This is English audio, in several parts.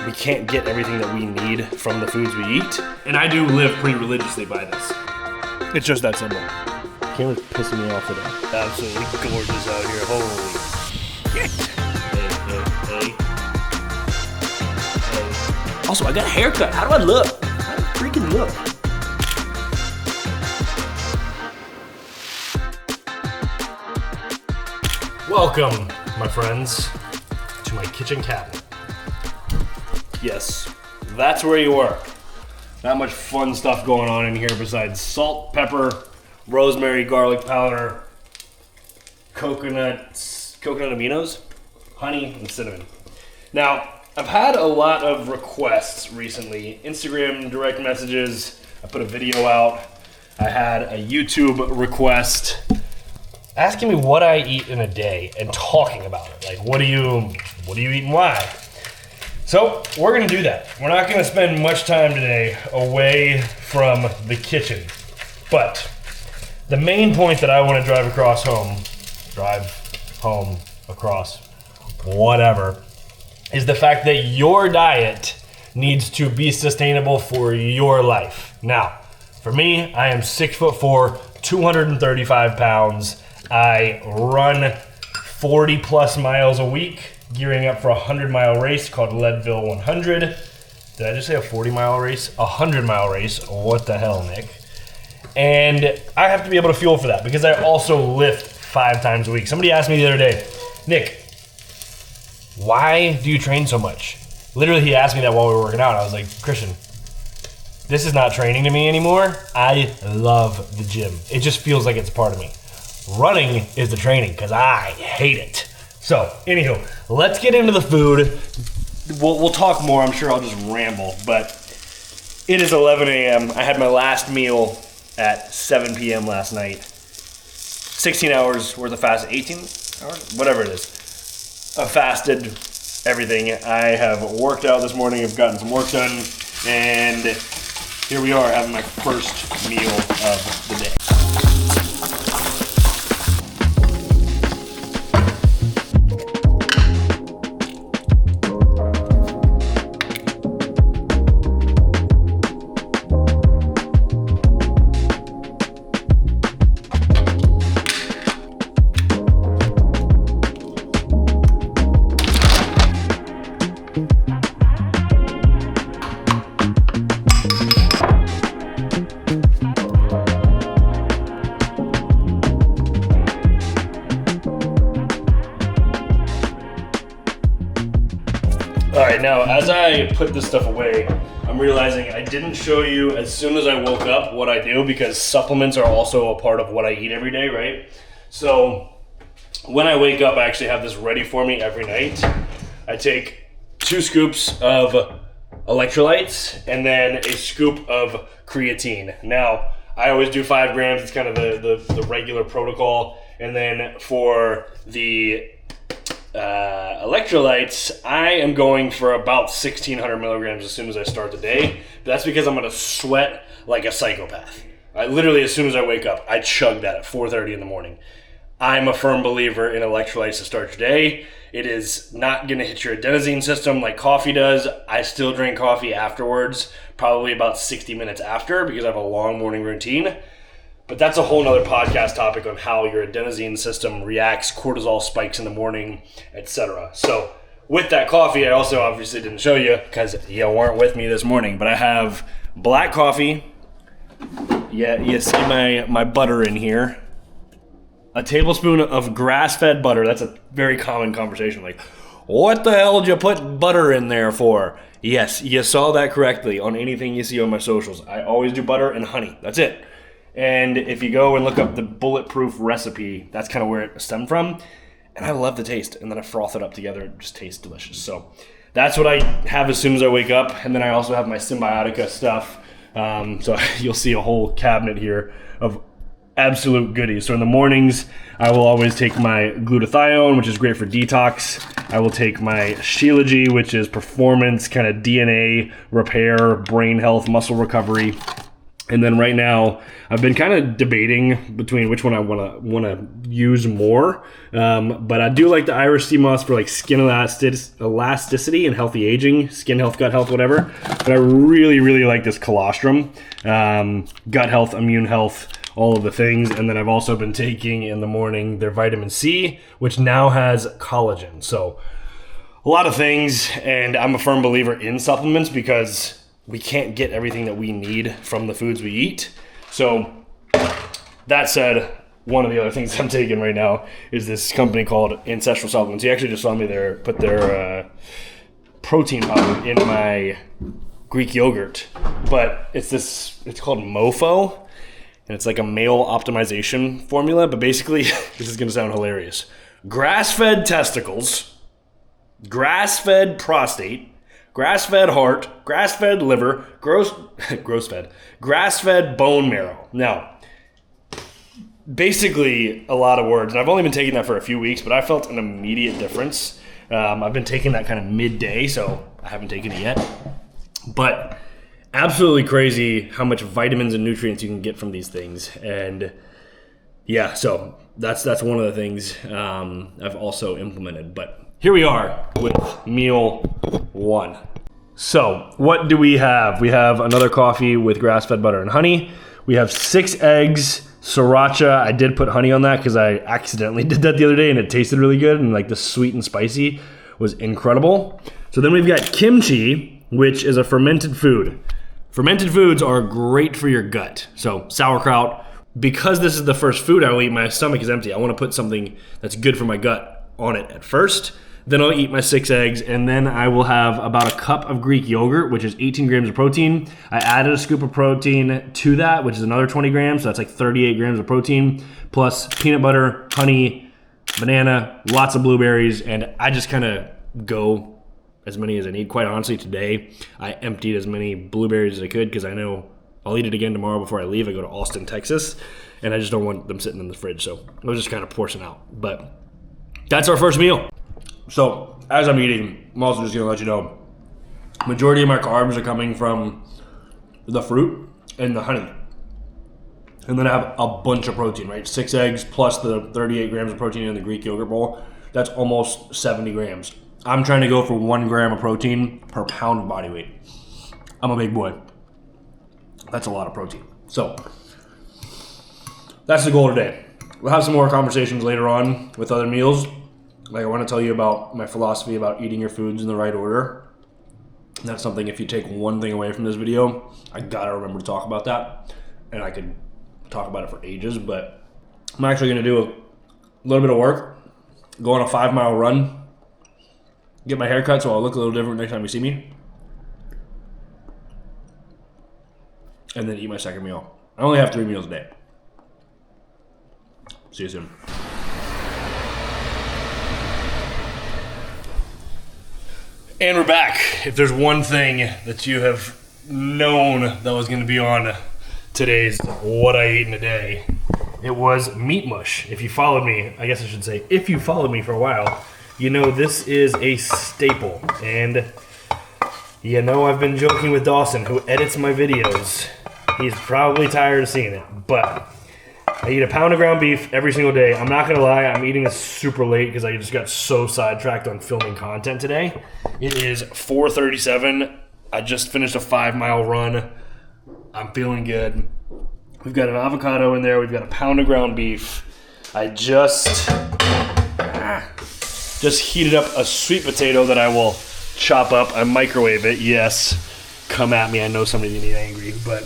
we can't get everything that we need from the foods we eat. And I do live pretty religiously by this. It's just that simple. Camera's pissing me off today. Absolutely gorgeous out here. Holy shit. Hey. Also, I got a haircut. How do I look? How do I freaking look? Welcome, my friends, to my kitchen cabinet. Yes, that's where you are. Not much fun stuff going on in here besides salt, pepper, rosemary, garlic powder, coconut aminos, honey, and cinnamon. Now, I've had a lot of requests recently. Instagram direct messages. I put a video out. I had a YouTube request asking me what I eat in a day and talking about it. Like, what do you eat and why? So we're gonna do that. We're not gonna spend much time today away from the kitchen. But the main point that I wanna drive home, across, whatever, is the fact that your diet needs to be sustainable for your life. Now, for me, I am 6'4", 235 pounds. I run 40 plus miles a week, gearing up for a 100-mile race called Leadville 100. Did I just say a 40-mile race? A 100-mile race. What the hell, Nick? And I have to be able to fuel for that because I also lift 5 times a week. Somebody asked me the other day, Nick, why do you train so much? Literally, he asked me that while we were working out. I was like, Christian, this is not training to me anymore. I love the gym. It just feels like it's a part of me. Running is the training because I hate it. So, anywho, let's get into the food. We'll talk more. I'm sure I'll just ramble, but it is 11 a.m. I had my last meal at 7 p.m. last night. 16 hours worth of fast, 18 hours, whatever it is. I fasted everything. I have worked out this morning. I've gotten some work done, and here we are having my first meal of the day. Alright, now as I put this stuff away, I'm realizing I didn't show you as soon as I woke up what I do because supplements are also a part of what I eat every day, right? So when I wake up, I actually have this ready for me every night. I take 2 scoops of electrolytes and then a scoop of creatine. Now, I always do 5 grams. It's kind of the regular protocol. And then for the electrolytes, I am going for about 1,600 milligrams as soon as I start the day. But that's because I'm going to sweat like a psychopath. Literally, as soon as I wake up, I chug that at 4:30 in the morning. I'm a firm believer in electrolytes to start your day. It is not going to hit your adenosine system like coffee does. I still drink coffee afterwards, probably about 60 minutes after because I have a long morning routine. But that's a whole nother podcast topic on how your adenosine system reacts, cortisol spikes in the morning, etc. So with that coffee, I also obviously didn't show you because you weren't with me this morning, but I have black coffee. Yeah, you see my butter in here. A tablespoon of grass-fed butter. That's a very common conversation. Like, what the hell did you put butter in there for? Yes, you saw that correctly on anything you see on my socials. I always do butter and honey. That's it. And if you go and look up the bulletproof recipe, that's kind of where it stemmed from. And I love the taste. And then I froth it up together. It just tastes delicious. So that's what I have as soon as I wake up. And then I also have my Symbiotica stuff. So you'll see a whole cabinet here of absolute goodies. So in the mornings, I will always take my glutathione, which is great for detox. I will take my Shilajit, which is performance, kind of DNA repair, brain health, muscle recovery. And then right now, I've been kind of debating between which one I want to use more. But I do like the Irish sea moss for like skin elasticity and healthy aging, skin health, gut health, whatever. But I really, really like this colostrum, gut health, immune health, all of the things. And then I've also been taking in the morning their vitamin C, which now has collagen. So a lot of things, and I'm a firm believer in supplements because we can't get everything that we need from the foods we eat. So that said, one of the other things I'm taking right now is this company called Ancestral Supplements. You actually just saw me there put their protein powder in my Greek yogurt, but it's called Mofo, and it's like a male optimization formula. But basically, this is going to sound hilarious: grass-fed testicles, grass-fed prostate, grass-fed heart, grass-fed liver, grass-fed bone marrow. Now, basically a lot of words, and I've only been taking that for a few weeks, but I felt an immediate difference. I've been taking that kind of midday, so I haven't taken it yet. But absolutely crazy how much vitamins and nutrients you can get from these things. And yeah, so that's one of the things I've also implemented. But here we are with meal 1. So what do we have? We have another coffee with grass-fed butter and honey. We have 6 eggs, sriracha. I did put honey on that because I accidentally did that the other day and it tasted really good, and like the sweet and spicy was incredible. So then we've got kimchi, which is a fermented food. Fermented foods are great for your gut. So sauerkraut, because this is the first food I will eat, my stomach is empty. I want to put something that's good for my gut on it at first. Then I'll eat my 6 eggs, and then I will have about a cup of Greek yogurt, which is 18 grams of protein. I added a scoop of protein to that, which is another 20 grams, so that's like 38 grams of protein, plus peanut butter, honey, banana, lots of blueberries, and I just kind of go as many as I need. Quite honestly, today I emptied as many blueberries as I could because I know I'll eat it again tomorrow before I leave. I go to Austin, Texas, and I just don't want them sitting in the fridge, so I was just kind of portioning out. But that's our first meal. So as I'm eating, I'm also just going to let you know, majority of my carbs are coming from the fruit and the honey. And then I have a bunch of protein, right? 6 eggs plus the 38 grams of protein in the Greek yogurt bowl. That's almost 70 grams. I'm trying to go for 1 gram of protein per pound of body weight. I'm a big boy. That's a lot of protein. So that's the goal today. We'll have some more conversations later on with other meals. Like, I want to tell you about my philosophy about eating your foods in the right order. And that's something, if you take one thing away from this video, I gotta remember to talk about that. And I could talk about it for ages, but I'm actually gonna do a little bit of work, go on a 5-mile run, get my hair cut so I'll look a little different next time you see me, and then eat my second meal. I only have 3 meals a day. See you soon. And we're back. If there's one thing that you have known that was going to be on today's What I Ate in a Day, it was meat mush. If you followed me, I guess I should say, if you followed me for a while, you know this is a staple. And you know I've been joking with Dawson, who edits my videos. He's probably tired of seeing it, but I eat a pound of ground beef every single day. I'm not going to lie, I'm eating this super late because I just got so sidetracked on filming content today. It is 4:37. I just finished a 5-mile run. I'm feeling good. We've got an avocado in there. We've got a pound of ground beef. I just heated up a sweet potato that I will chop up. I microwave it. Yes, come at me. I know somebody's going to get angry, but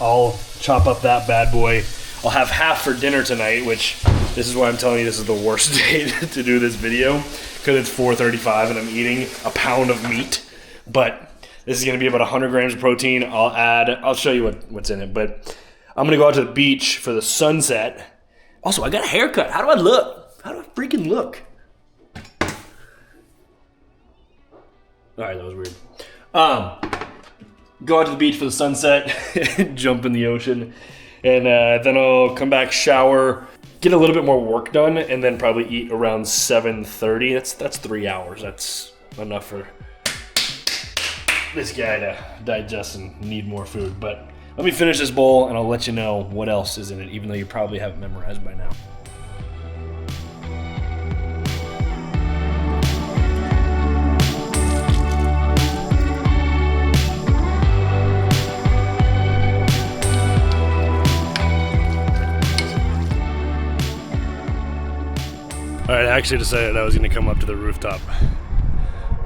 I'll chop up that bad boy. I'll have half for dinner tonight, which this is why I'm telling you this is the worst day to do this video, because it's 4:35 and I'm eating a pound of meat. But this is going to be about 100 grams of protein. I'll show you what's in it, but I'm going to go out to the beach for the sunset. Also, I got a haircut. How do I look? How do I freaking look? All right, that was weird. Go out to the beach for the sunset, jump in the ocean. And then I'll come back, shower, get a little bit more work done, and then probably eat around 7:30. That's 3 hours. That's enough for this guy to digest and need more food. But Let me finish this bowl and I'll let you know what else is in it, even though you probably have it memorized by now. All right, I actually decided I was going to come up to the rooftop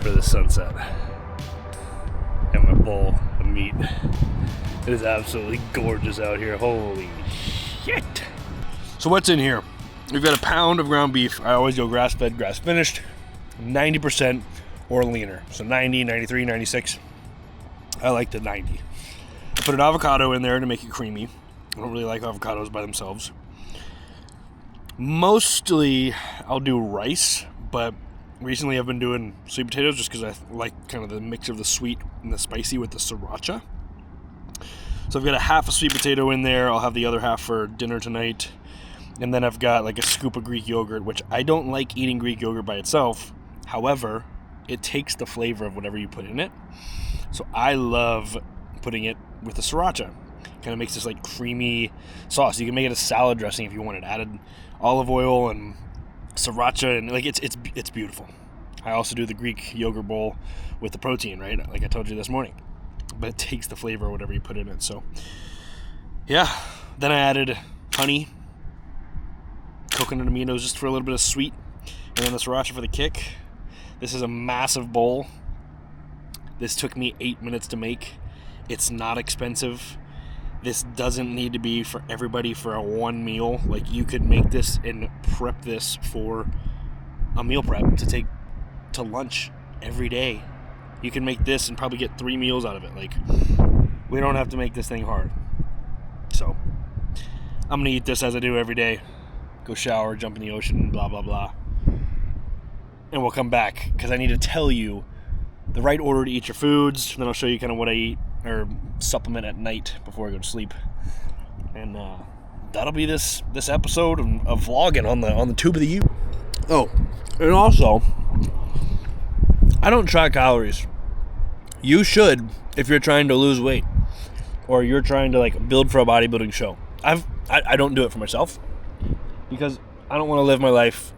for the sunset. And my bowl of meat. It is absolutely gorgeous out here. Holy shit. So what's in here? We've got a pound of ground beef. I always go grass-fed, grass-finished. 90% or leaner. So 90, 93, 96. I like the 90. I put an avocado in there to make it creamy. I don't really like avocados by themselves. Mostly I'll do rice, but recently I've been doing sweet potatoes just because I like kind of the mix of the sweet and the spicy with the sriracha. So I've got a half a sweet potato in there. I'll have the other half for dinner tonight. And then I've got like a scoop of Greek yogurt, which I don't like eating Greek yogurt by itself. However, it takes the flavor of whatever you put in it. So I love putting it with the sriracha. Kind of makes this like creamy sauce. You can make it a salad dressing if you want it. Added olive oil and sriracha, and like it's beautiful. I also do the Greek yogurt bowl with the protein, right? Like I told you this morning. But it takes the flavor of whatever you put in it. So yeah. Then I added honey, coconut aminos just for a little bit of sweet, and then the sriracha for the kick. This is a massive bowl. This took me 8 minutes to make. It's not expensive. This doesn't need to be for everybody for a one meal. Like you could make this and prep this for a meal prep to take to lunch every day. You can make this and probably get 3 meals out of it. Like we don't have to make this thing hard. So I'm gonna eat this as I do every day. Go shower, jump in the ocean, blah blah blah. And we'll come back because I need to tell you the right order to eat your foods. Then I'll show you kind of what I eat or supplement at night before I go to sleep. And that'll be this episode of vlogging on the tube of the U. Oh, and also, I don't track calories. You should if you're trying to lose weight or you're trying to like build for a bodybuilding show. I don't do it for myself because I don't want to live my life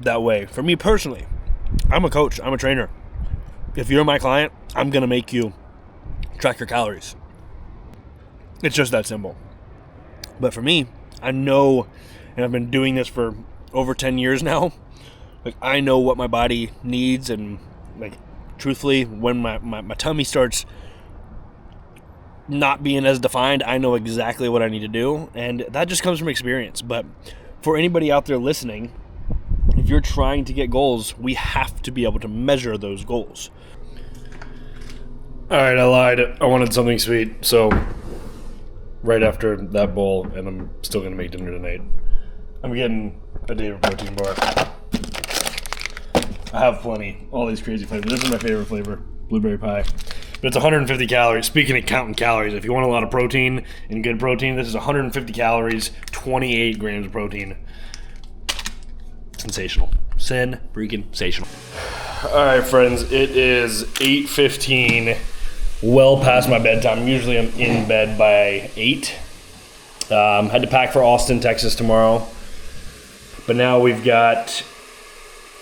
that way. For me personally, I'm a coach, I'm a trainer. If you're my client, I'm gonna make you track your calories. It's just that simple. But for me, I know, and I've been doing this for over 10 years now, like I know what my body needs, and like truthfully, when my tummy starts not being as defined, I know exactly what I need to do, and that just comes from experience. But for anybody out there listening, if you're trying to get goals, we have to be able to measure those goals. All right, I lied. I wanted something sweet, so right after that bowl, and I'm still going to make dinner tonight, I'm getting a David protein bar. I have plenty. All these crazy flavors. This is my favorite flavor, blueberry pie. But it's 150 calories. Speaking of counting calories, if you want a lot of protein and good protein, this is 150 calories, 28 grams of protein. Sensational. Sensational. All right, friends, it is 8:15. Well past my bedtime. Usually I'm in bed by 8. Had to pack for Austin, Texas tomorrow. But now we've got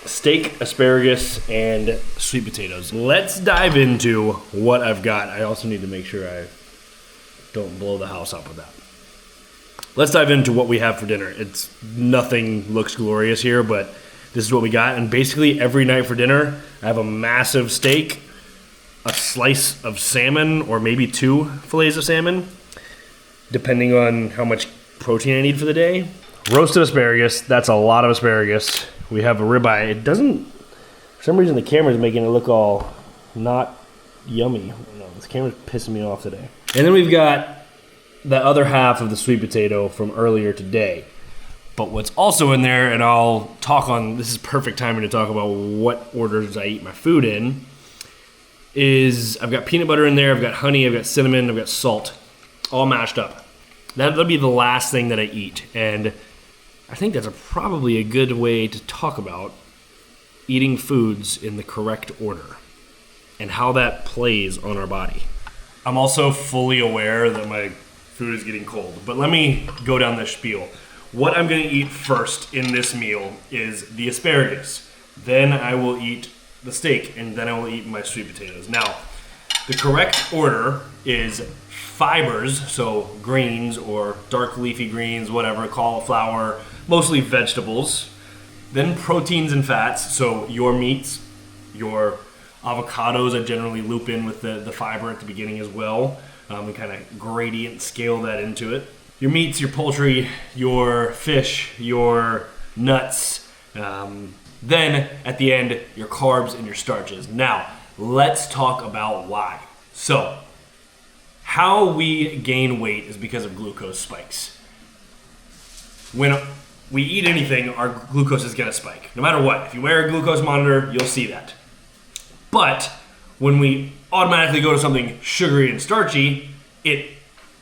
steak, asparagus, and sweet potatoes. Let's dive into what I've got. I also need to make sure I don't blow the house up with that. Let's dive into what we have for dinner. It's nothing looks glorious here, but this is what we got. And basically every night for dinner, I have a massive steak, a slice of salmon, or maybe 2 fillets of salmon, depending on how much protein I need for the day. Roasted asparagus, that's a lot of asparagus. We have a ribeye. It doesn't, for some reason the camera's making it look all not yummy. I don't know, this camera's pissing me off today. And then we've got the other half of the sweet potato from earlier today. But what's also in there, and I'll talk on, this is perfect timing to talk about what orders I eat my food in, is I've got peanut butter in there, I've got honey, I've got cinnamon, I've got salt, all mashed up. That'll be the last thing that I eat. And I think that's probably a good way to talk about eating foods in the correct order and how that plays on our body. I'm also fully aware that my food is getting cold, but let me go down this spiel. What I'm gonna eat first in this meal is the asparagus. Then I will eat the steak, and then I will eat my sweet potatoes. Now, the correct order is fibers, so greens or dark leafy greens, whatever, cauliflower, mostly vegetables. Then proteins and fats, so your meats, your avocados I generally loop in with the fiber at the beginning as well. We kind of gradient scale that into it. Your meats, your poultry, your fish, your nuts. Then at the end, your carbs and your starches. Now, let's talk about why. So, how we gain weight is because of glucose spikes. When we eat anything, our glucose is gonna spike. No matter what. If you wear a glucose monitor, you'll see that. But when we automatically go to something sugary and starchy, it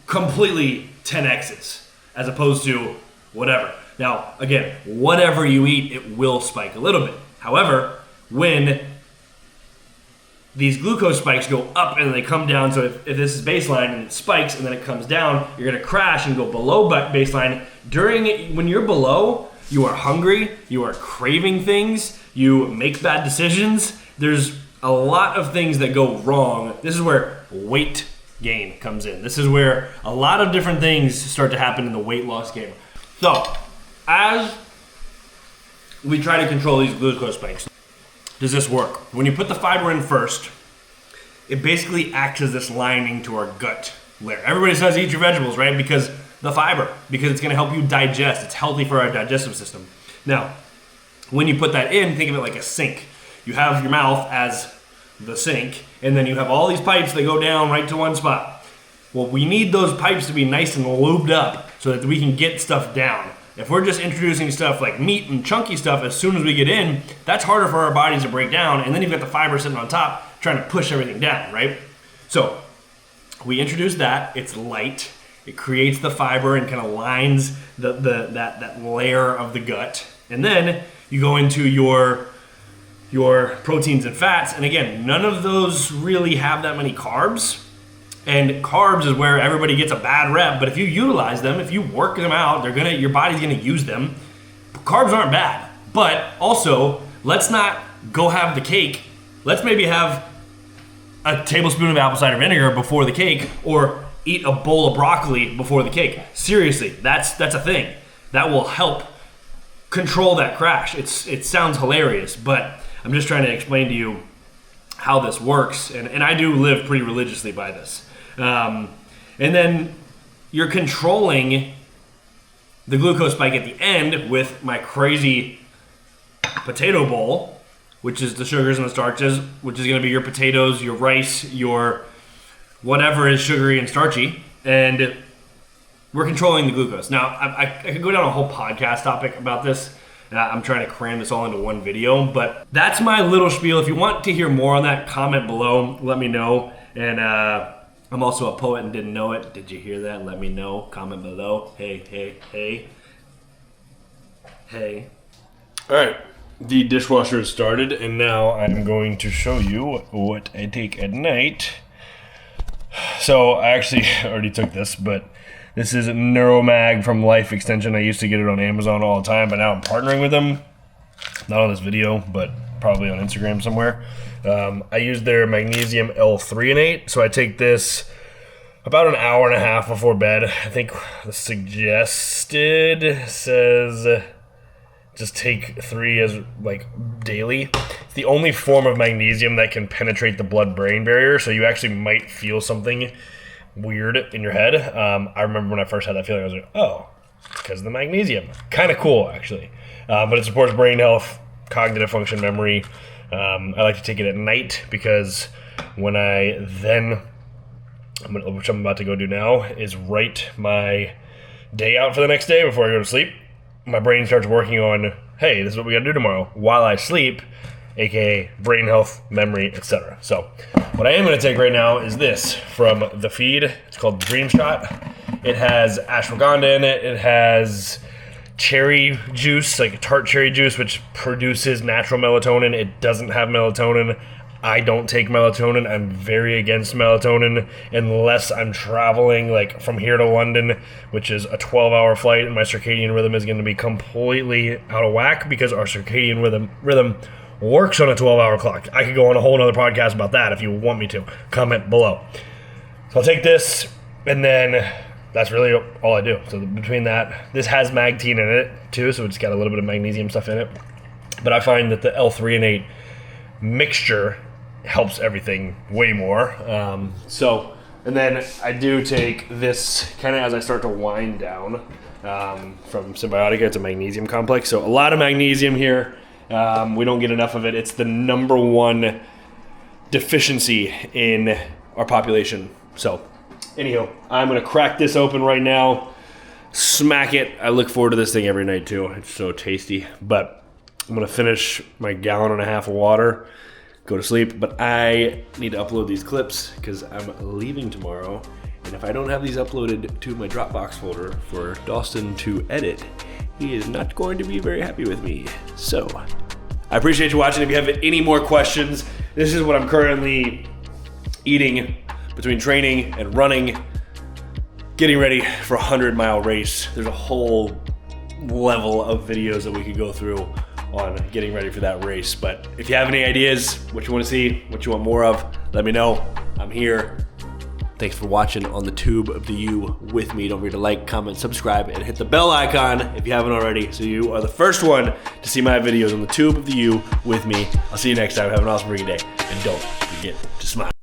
completely 10x's as opposed to whatever. Now, again, whatever you eat, it will spike a little bit. However, when these glucose spikes go up and they come down, so if this is baseline and it spikes and then it comes down, you're gonna crash and go below baseline. When you're below, you are hungry, you are craving things, you make bad decisions. There's a lot of things that go wrong. This is where weight gain comes in. This is where a lot of different things start to happen in the weight loss game. So, as we try to control these glucose spikes, does this work? When you put the fiber in first, it basically acts as this lining to our gut layer. Everybody says eat your vegetables, right? Because the fiber, because it's gonna help you digest. It's healthy for our digestive system. Now, when you put that in, think of it like a sink. You have your mouth as the sink, and then you have all these pipes that go down right to one spot. Well, we need those pipes to be nice and lubed up so that we can get stuff down. If we're just introducing stuff like meat and chunky stuff as soon as we get in, that's harder for our bodies to break down, and then you've got the fiber sitting on top trying to push everything down, right? So we introduce that, it's light, it creates the fiber and kind of lines that layer of the gut, and then you go into your proteins and fats, and again, none of those really have that many carbs. And carbs is where everybody gets a bad rep, but if you utilize them, if you work them out, your body's gonna use them. Carbs aren't bad, but also, let's not go have the cake. Let's maybe have a tablespoon of apple cider vinegar before the cake, or eat a bowl of broccoli before the cake. Seriously, that's a thing. That will help control that crash. It sounds hilarious, but I'm just trying to explain to you how this works, and I do live pretty religiously by this. And then you're controlling the glucose spike at the end with my crazy potato bowl, which is the sugars and the starches, which is going to be your potatoes, your rice, your whatever is sugary and starchy, and we're controlling the glucose. Now, I could go down a whole podcast topic about this. I'm trying to cram this all into one video, but that's my little spiel. If you want to hear more on that, comment below, let me know. And I'm also a poet and didn't know it. Did you hear that? Let me know. Comment below. Hey. All right. The dishwasher has started, and now I'm going to show you what I take at night. So I actually already took this, but this is Neuromag from Life Extension. I used to get it on Amazon all the time, but now I'm partnering with them. Not on this video, but probably on Instagram somewhere. I use their magnesium L-threonate, so I take this about an hour and a half before bed. I think the suggested says just take 3 as like daily. It's the only form of magnesium that can penetrate the blood-brain barrier, so you actually might feel something weird in your head. I remember when I first had that feeling, I was like, oh, it's because of the magnesium. Kind of cool, actually. But it supports brain health, cognitive function, memory. I like to take it at night because when which I'm about to go do now, is write my day out for the next day before I go to sleep. My brain starts working on, hey, this is what we gotta do tomorrow while I sleep, aka brain health, memory, etc. So what I am gonna take right now is this from the feed. It's called Dream Shot. It has ashwagandha in it. It has cherry juice, like tart cherry juice, which produces natural melatonin. It doesn't have melatonin. I don't take melatonin. I'm very against melatonin unless I'm traveling like from here to London, which is a 12-hour flight, and my circadian rhythm is going to be completely out of whack because our circadian rhythm works on a 12-hour clock. I could go on a whole other podcast about that if you want me to. Comment below. So I'll take this, and then that's really all I do. So between that, this has Mag-Tine in it too, so it's got a little bit of magnesium stuff in it. But I find that the L-threonate mixture helps everything way more. And then I do take this kind of as I start to wind down from Symbiotica. It's a magnesium complex, so a lot of magnesium here. We don't get enough of it. It's the number one deficiency in our population. So, anyhow, I'm going to crack this open right now, smack it. I look forward to this thing every night too. It's so tasty. But I'm going to finish my 1.5 gallons of water, go to sleep. But I need to upload these clips because I'm leaving tomorrow. And if I don't have these uploaded to my Dropbox folder for Dawson to edit, he is not going to be very happy with me. So, I appreciate you watching. If you have any more questions, this is what I'm currently eating between training and running, getting ready for a 100-mile race. There's a whole level of videos that we could go through on getting ready for that race. But if you have any ideas, what you want to see, what you want more of, let me know. I'm here. Thanks for watching on the Tube of the U with me. Don't forget to like, comment, subscribe, and hit the bell icon if you haven't already, so you are the first one to see my videos on the Tube of the U with me. I'll see you next time. Have an awesome freaking day. And don't forget to smile.